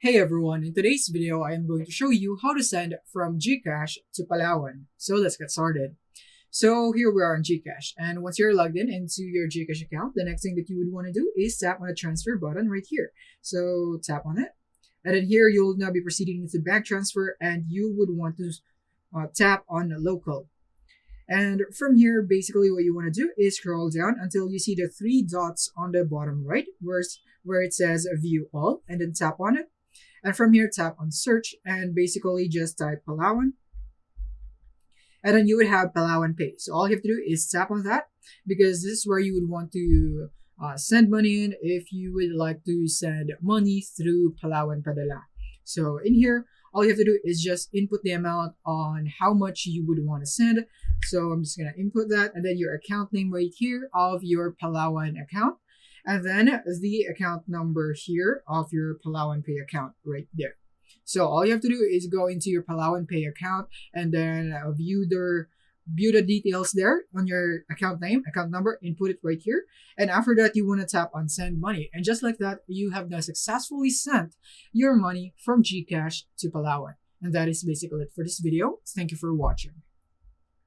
Hey everyone, in today's video I am going to show you how to send from GCash to Palawan. So let's get started. So here we are on GCash, and once you're logged in into your GCash account, the next thing that you would want to do is tap on the transfer button right here. So tap on it, and then here you'll now be proceeding into bank transfer, and you would want to tap on local. And from here, basically what you want to do is scroll down until you see the three dots on the bottom right, where it says view all, and then tap on it. And from here, tap on search and basically just type Palawan. And then you would have Palawan Pay. So all you have to do is tap on that because this is where you would want to send money in if you would like to send money through Palawan Padala. So in here, all you have to do is just input the amount on how much you would want to send. So I'm just going to input that, and then your account name right here of your Palawan account. And then the account number here of your Palawan Pay account right there. So all you have to do is go into your Palawan Pay account and then view the details there on your account name, account number, input it right here. And after that, you want to tap on send money. And just like that, you have now successfully sent your money from GCash to Palawan. And that is basically it for this video. Thank you for watching.